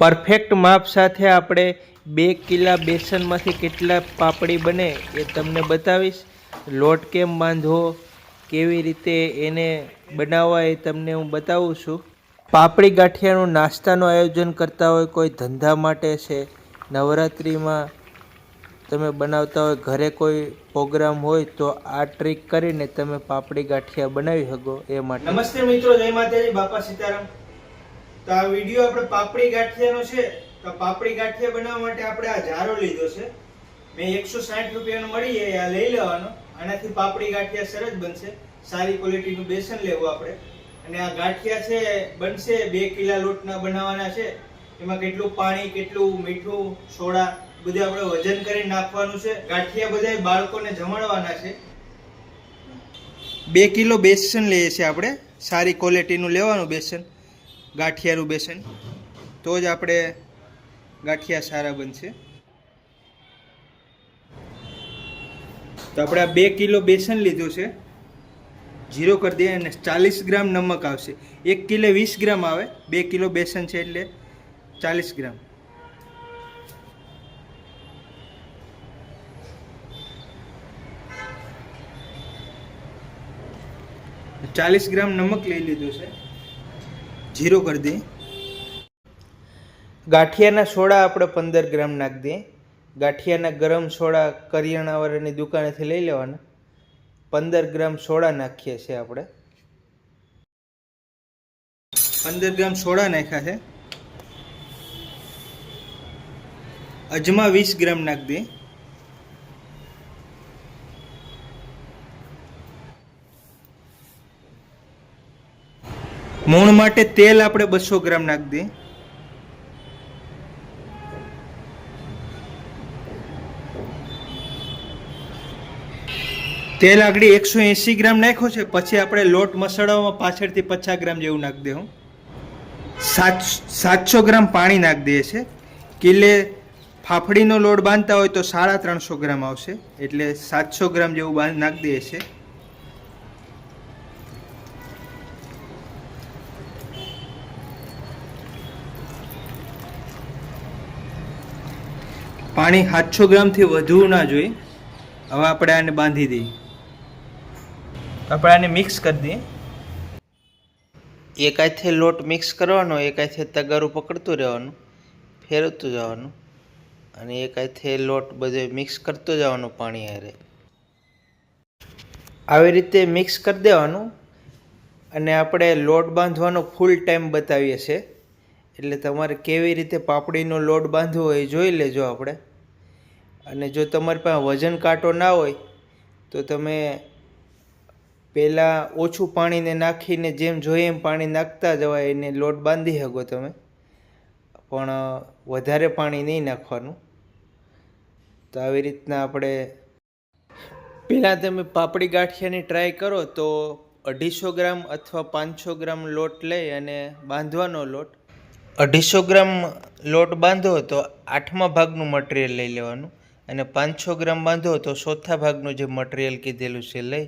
Perfect માપ સાથે આપણે 2 કિલા બેસનમાંથી કેટલા પાપડી બને એ તમને બતાવીશ. લોટ કેમ બાંધવો, કેવી રીતે એને બનાવવા એ તમને હું બતાવું છું. પાપડી ગાંઠિયાનું નાસ્તાનું આયોજન કરતા હોય, કોઈ ધંધા માટે છે, નવરાત્રિમાં તમે બનાવતા હોય, ઘરે કોઈ પ્રોગ્રામ હોય તો આ ટ્રીક કરીને તમે પાપડી ગાંઠિયા બનાવી શકો એ માટે. નમસ્તે મિત્રો, જય માતાજી, બાપા સીતારામ. તો આ વિડીયો આપણે પાપડી ગાંઠિયાનો છે. તો પાપડી ગાંઠિયા બનાવવા માટે આપણે આ જારો લીધો છે. મેં 160 રૂપિયાનો મળી જાય, આ લઈ લેવાનો. આનાથી પાપડી ગાંઠિયા સરસ બનશે. સારી ક્વોલિટીનું બેસન લેવું આપણે. અને આ ગાંઠિયા છે બનશે 2 કિલા લોટના બનાવવાના છે. એમાં કેટલું પાણી, કેટલું મીઠું, સોડા બધું આપણે વજન કરીને નાખવાનું છે. ગાંઠિયા બધા બાળકોને જમાડવાના છે. 2 કિલો બેસન લઈએ છીએ આપણે. સારી ક્વોલિટીનું લેવાનું બેસન, ગાંઠિયાનું બેસન, તો જ આપણે ગાંઠિયા સારા બનશે. તો આપણે આ 2 કિલો બેસન લીધું છે, જીરો કરી દઈએ અને 40 ગ્રામ નમક આવશે. 1 કિલો 20 ગ્રામ આવે, 2 કિલો બેસન છે એટલે 40 ગ્રામ. નમક લઈ લીધું છે, જીરો કરી દઈએ. ગાંઠિયાના સોડા આપણે 15 ગ્રામ નાખી દઈએ. ગાંઠિયાના ગરમ સોડા કરિયાણાવાળાની દુકાનેથી લઈ લેવાના. 15 ગ્રામ સોડા નાખીએ છીએ આપણે. 15 ગ્રામ સોડા નાખ્યા છે. અજમા 20 ગ્રામ નાખી દઈએ. મૂણ માટે તેલ આપણે 200 ગ્રામ નાખી દઈએ. તેલ આગળ 180 ગ્રામ નાખ્યો છે. પછી આપણે લોટ મસળવામાં પાછળથી 50 ગ્રામ જેવું નાખી દઉં. 700 ગ્રામ પાણી નાખી દઈએ છે. કિલે ફાફડીનો લોટ બાંધતા હોય તો 350 ગ્રામ આવશે, એટલે 700 ગ્રામ જેવું નાખી દઈએ છે. પાણી 700 ગ્રામથી વધુ ના જોઈએ. હવે આપણે આને બાંધી દઈએ. આપણે આને મિક્સ કરી દઈએ. એક હાથે લોટ મિક્સ કરવાનો, એક હાથે તગારું પકડતું રહેવાનું, ફેરવતું જવાનું, અને એક હાથે લોટ બધો મિક્સ કરતો જવાનું પાણી હારે. આવી રીતે મિક્સ કરી દેવાનું. અને આપણે લોટ બાંધવાનો ફૂલ ટાઈમ બતાવીએ છીએ, એટલે તમારે કેવી રીતે પાપડીનો લોટ બાંધવો હોય એ જોઈ લેજો આપણે. અને જો તમારી પાસે વજન કાંટો ના હોય તો તમે પહેલાં ઓછું પાણીને નાખીને જેમ જોઈએ એમ પાણી નાખતા જવાય, એને લોટ બાંધી શકો તમે, પણ વધારે પાણી નહીં નાખવાનું. તો આવી રીતના આપણે પહેલાં તમે પાપડી ગાંઠિયાની ટ્રાય કરો તો 250 ગ્રામ અથવા 500 ગ્રામ લોટ લઈ અને બાંધવાનો લોટ. 250 ગ્રામ લોટ બાંધો તો 8મા ભાગનું મટીરિયલ લઈ લેવાનું, અને 500 ગ્રામ બાંધો તો 4થા ભાગનું જે મટીરિયલ કીધેલું છે લઈ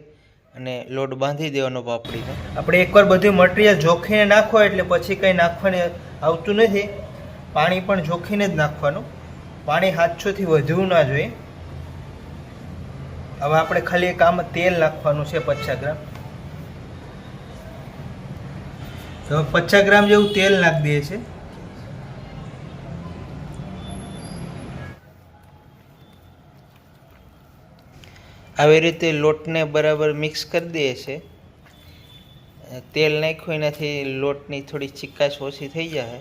અને લોટ બાંધી દેવાનો પાપડીનો. આપણે એકવાર બધું મટીરિયલ જોખીને નાખો એટલે પછી કંઈ નાખવાનું આવતું નથી. પાણી પણ જોખીને જ નાખવાનું. પાણી 700થી વધુ ના જોઈએ. હવે આપણે ખાલી એક આમાં તેલ નાખવાનું છે 50 ગ્રામ. તો 50 ગ્રામ જેવું તેલ નાખી દઈએ છે. આવી રીતે લોટને બરાબર મિક્સ કરી દઈએ છે. તેલ નાખ્યું એનાથી લોટની થોડી ચીકાશ ઓછી થઈ જાય.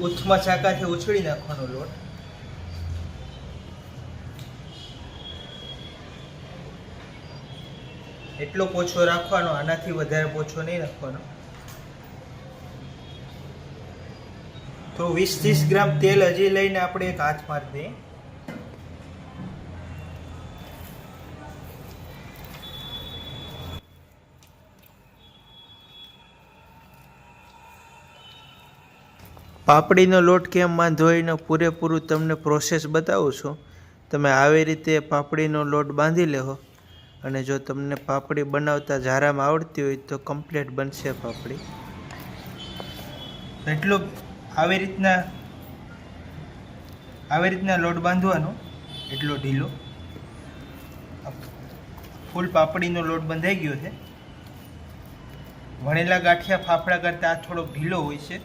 ઉથમા ચાકાથી ઉછળી નાખવાનો લોટ. એટલો પોછો રાખવાનો, આનાથી વધારે પોછો નહીં રાખવાનો. તો 20-30 ગ્રામ તેલ હજી લઈને આપણે એક હાથ મારી દઈએ. પાપડીનો લોટ કેમ બાંધવો એનો પૂરેપૂરું તમને પ્રોસેસ બતાવું છું. તમે આવી રીતે પાપડીનો લોટ બાંધી લેવો અને જો તમને પાપડી બનાવતા જરામાં આવડતી હોય તો કમ્પ્લીટ બનશે પાપડી. એટલું આવી રીતના લોટ બાંધવાનો, એટલો ઢીલો. ફૂલ પાપડીનો લોટ બંધાઈ ગયો છે. વણેલા ગાંઠિયા ફાફડા કરતાં આ થોડોક ઢીલો હોય છે.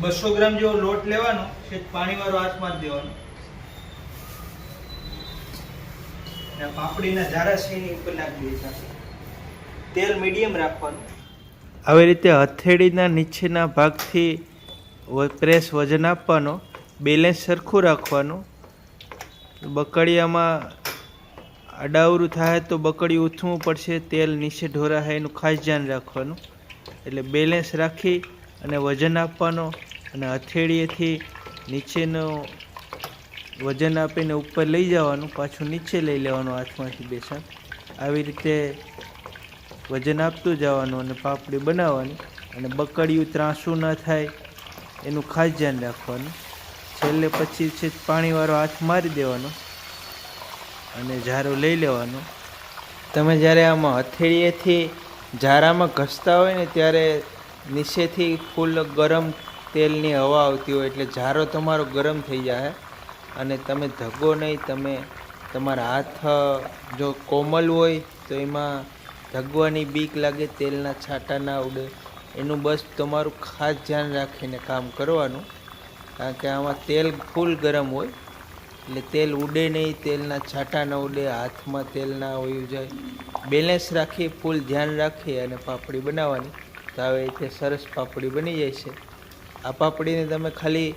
200 ગ્રામ જેવો લોટ લેવાનો છે, પાણીવાળો હાથ મારી દેવાનો અને પાપડીના ઝારા છે એની ઉપર નાખી દેવાનું. તેલ મીડિયમ રાખવાનું. આવી રીતે હથેળીના નીચેના ભાગથી પ્રેસ વજન આપવાનો, બેલેન્સ સરખું રાખવાનું. બકડિયામાં આડાવરું થાય તો બકડિયું ઉથમવું પડશે, તેલ નીચે ઢોરાશે એનું ખાસ ધ્યાન રાખવાનું. એટલે બેલેન્સ રાખી અને વજન આપવાનો અને હથેળીએથી નીચેનો વજન આપીને ઉપર લઈ જવાનું, પાછું નીચે લઈ લેવાનું હાથમાંથી બેસન. આવી રીતે વજન આપતું જવાનું અને પાપડી બનાવવાની. અને બકડિયું ત્રાંસું ન થાય એનું ખાસ ધ્યાન રાખવાનું. છેલ્લે પછી છે પાણીવાળો હાથ મારી દેવાનો અને ઝારો લઈ લેવાનો. તમે જ્યારે આમાં હથેળીએથી ઝારામાં ઘસતા હોય ને ત્યારે નીચેથી ફૂલ ગરમ તેલની હવા આવતી હોય એટલે ઝારો તમારો ગરમ થઈ જાય અને તમે ધગો નહીં. તમે તમારા હાથ જો કોમલ હોય તો એમાં ધગવાની બીક લાગે, તેલના છાંટા ના ઉડે, એનું બસ તમારું ખાસ ધ્યાન રાખીને કામ કરવાનું. કારણ કે આમાં તેલ ફૂલ ગરમ હોય એટલે તેલ ઉડે નહીં, તેલના છાંટા ન ઉડે, હાથમાં તેલ ના વયું જાય. બેલેન્સ રાખી ફૂલ ધ્યાન રાખી અને પાપડી બનાવવાની. તો આવી રીતે સરસ પાપડી બની જાય છે. આ પાપડીને તમે ખાલી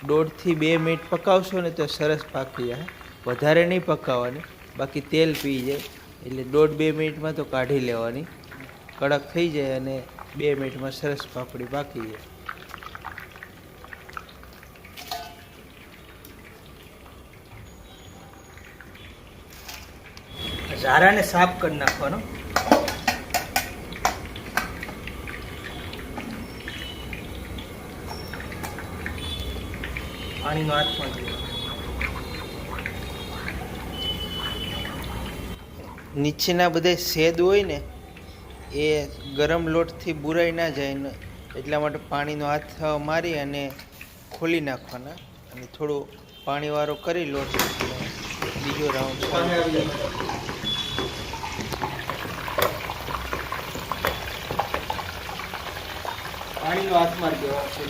1.5 થી 2 મિનિટ પકાવશો ને તો સરસ પાકી જાય. વધારે નહીં પકાવવાની, બાકી તેલ પી જાય. એટલે 1.5-2 મિનિટમાં તો કાઢી લેવાની, કડક થઈ જાય અને 2 મિનિટમાં સરસ પાપડી પાકી જાય. ઝારાને સાફ કરી નાખવાનો. પાણીનો હાથમાં નીચેના બધા શેદ હોય ને એ ગરમ લોટથી બુરાઈ ના જાય ને એટલા માટે પાણીનો હાથ મારી અને ખોલી નાખવાના અને થોડું પાણીવાળો કરી લોટ બીજો રાઉન્ડ. પાણીનો હાથ મારી દેવાનો છે.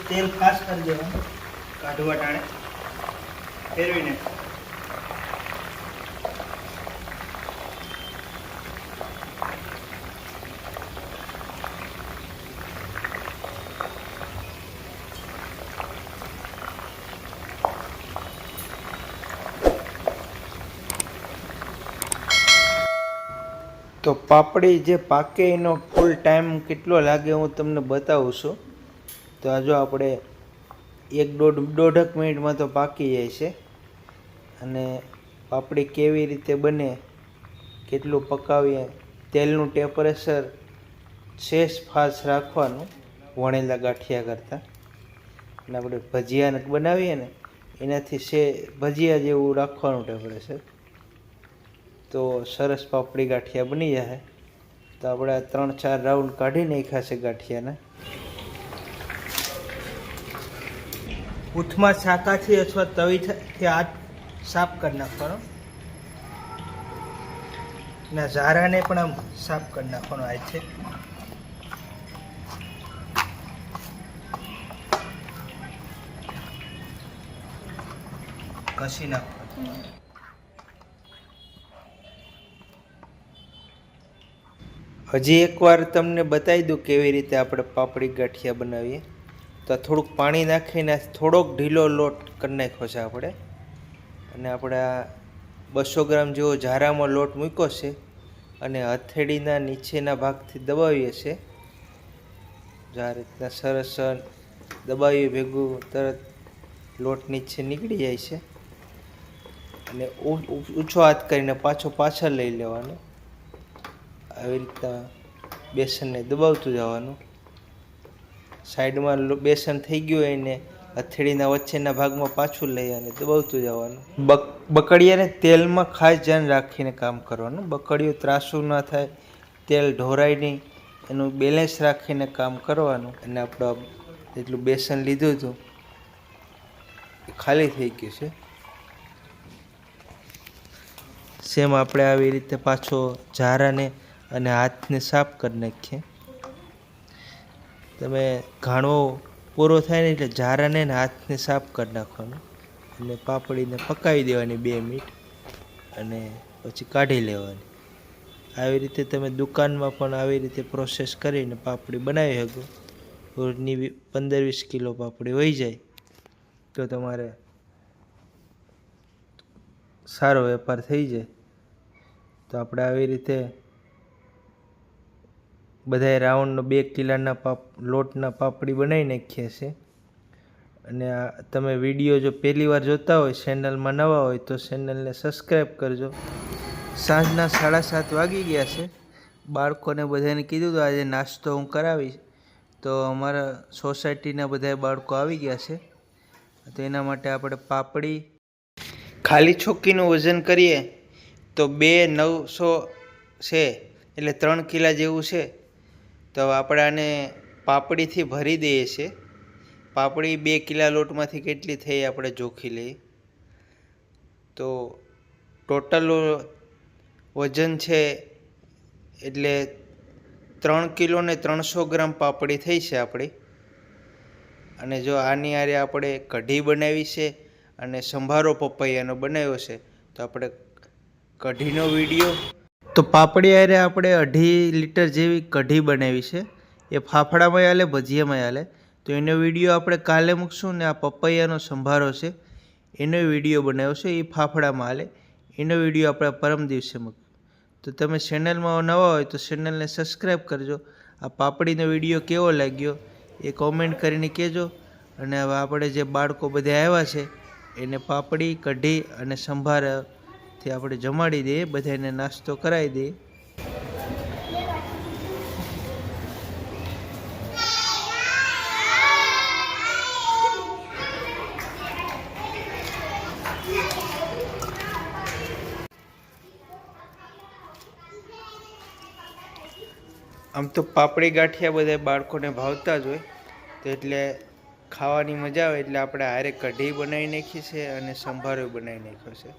તેલ ખાસ કરી દેવાનું, કાઢવા ટાણે ફેરવીને. તો પાપડી જે પાકે એનો ફૂલ ટાઈમ કેટલો લાગે હું તમને બતાવું છું. તો આ જો આપણે 1-1.5 મિનિટમાં તો પાકી જાય છે. અને પાપડી કેવી રીતે બને, કેટલું પકાવીએ, તેલનું ટેમ્પરેચર શેષ ફાસ રાખવાનું વણેલા ગાંઠિયા કરતાં. અને આપણે ભજીયા બનાવીએ ને એનાથી ભજીયા જેવું રાખવાનું ટેમ્પરેચર. તો સરસ પાપડી ગાંઠિયા બની જાય. તો આપણે 3-4 રાઉન્ડ કાઢી નાખ્યા છે ગાંઠિયાના. ઉથમાં શાકાથી અથવા તવીથી હાથ સાફ કરી નાખવાનો. ના ઝારાને પણ આમ સાફ કરી નાખવાનો હાથે. ઘસી નાખવાનો. હજી એકવાર તમને બતાવી દઉં કેવી રીતે આપણે પાપડી ગાંઠિયા બનાવીએ. તો થોડુંક પાણી નાખીને થોડોક ઢીલો લોટ કરી નાખ્યો છે આપણે. અને આપણે 200 ગ્રામ જેવો ઝારામાં લોટ મૂક્યો છે અને હથેળીના નીચેના ભાગથી દબાવીએ છીએ જો આ રીતના સરસ દબાવી ભેગું તરત લોટ નીચે નીકળી જાય છે. અને ઊંચો હાથ કરીને પાછળ લઈ લેવાનો. આવી રીતના બેસનને દબાવતું જવાનું. સાઈડમાં બેસન થઈ ગયું હોય ને હથેળીના વચ્ચેના ભાગમાં પાછું લઈ અને દબાવતું જવાનું. બકડિયાને તેલમાં ખાસ ધ્યાન રાખીને કામ કરવાનું. બકડિયું ત્રાસું ના થાય, તેલ ઢોરાય નહીં, એનું બેલેન્સ રાખીને કામ કરવાનું. અને આપણે જેટલું બેસન લીધું હતું એ ખાલી થઈ ગયું છે. સેમ આપણે આવી રીતે પાછો ઝારાને અને હાથને સાફ કરી નાખીએ. તમે ઘાણો પૂરો થાય ને એટલે ઝારાને ને હાથને સાફ કરી નાખવાનું અને પાપડીને પકાવી દેવાની 2 મિનિટ અને પછી કાઢી લેવાની. આવી રીતે તમે દુકાનમાં પણ આવી રીતે પ્રોસેસ કરીને પાપડી બનાવી શકો. રોજની 15-20 કિલો પાપડી વહી જાય તો તમારે સારો વેપાર થઈ જાય. તો આપણે આવી રીતે બધાય રાઉન્ડનો 2 કિલોના લોટના પાપડી બનાવી નાખીએ છે. અને તમે વિડીયો જો પહેલી વાર જોતા હોય, ચેનલમાં નવા હોય તો ચેનલને સબસ્ક્રાઈબ કરજો. સાંજના 7:30 વાગી ગયા છે. બાળકોને બધાને કીધું તો આજે નાસ્તો હું કરાવીશ, તો અમારા સોસાયટીના બધા બાળકો આવી ગયા છે. તો એના માટે આપણે પાપડી ખાલી ચોખ્ખીનું વજન કરીએ તો 2,900 છે, એટલે 3 કિલા જેવું છે. તો આપણે આને પાપડીથી ભરી દઈએ છીએ. પાપડી 2 કિલા લોટમાંથી કેટલી થઈ આપણે જોખી લઈએ. તો ટોટલ વજન છે એટલે 3 કિલો ને 300 ગ્રામ પાપડી થઈ છે આપણી. અને જો આની આરે આપણે કઢી બનાવી છે અને સંભારો પપૈયાનો બનાવ્યો છે, તો આપણે કઢીનો વિડીયો તો પાપડી આરે આપણે 2.5 લીટર જેવી કઢી બનાવી છે. એ ફાફડામાં હાલે, ભજીયામાં હાલે. તો એનો વિડીયો આપણે કાલે મૂકશું. ને આ પપૈયાનો સંભારો છે એનો વિડીયો બનાવ્યો છે, એ ફાફડામાં હાલે. એનો વિડીયો આપણે પરમ દિવસે મૂક. તો તમે ચેનલમાં નવા હોય તો ચેનલને સબસ્ક્રાઈબ કરજો. આ પાપડીનો વિડીયો કેવો લાગ્યો એ કોમેન્ટ કરીને કહેજો. અને હવે આપણે જે બાળકો બધા આવ્યા છે એને પાપડી, કઢી અને સંભારાથી આપણે જમાડી દઈએ, બધાને નાસ્તો કરાવી દઈએ. આમ તો પાપડી ગાંઠિયા બધા બાળકોને ભાવતા જ હોય, તો એટલે ખાવાની મજા આવે એટલે આપણે હારે કઢી બનાવી નાખી છે અને સંભારો બનાવી નાખ્યો છે.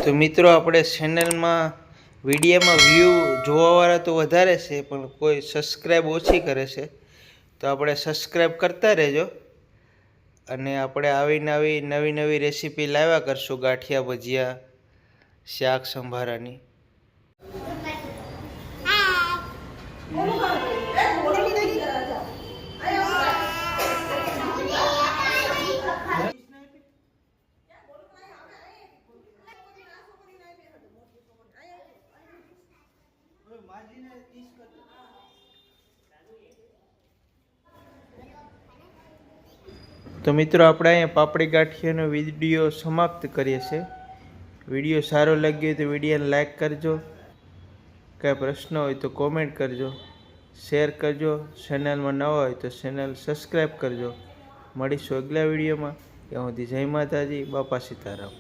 તો મિત્રો આપણે ચેનલમાં વિડીયોમાં વ્યૂ જોવાવાળા તો વધારે છે, પણ કોઈ સબસ્ક્રાઈબ ઓછી કરે છે. તો આપણે સબસ્ક્રાઈબ કરતા રહેજો. અને આપણે આવી નવી રેસીપી લાવ્યા કરશું, ગાંઠિયા, ભજીયા, શાક, સંભારાની. તો મિત્રો આપણે અહીંયા પાપડી ગાંઠિયાનો વિડીયો સમાપ્ત કરીએ છીએ. વિડીયો સારો લાગ્યો તો વિડીયોને લાઈક કરજો. કાંઈ પ્રશ્ન હોય તો કોમેન્ટ કરજો, શેર કરજો. ચેનલમાં નવા હોય તો ચેનલ સબસ્ક્રાઈબ કરજો. મળીશું આગલા વિડીયોમાં. ત્યાં સુધી જય માતાજી, બાપા સીતારામ.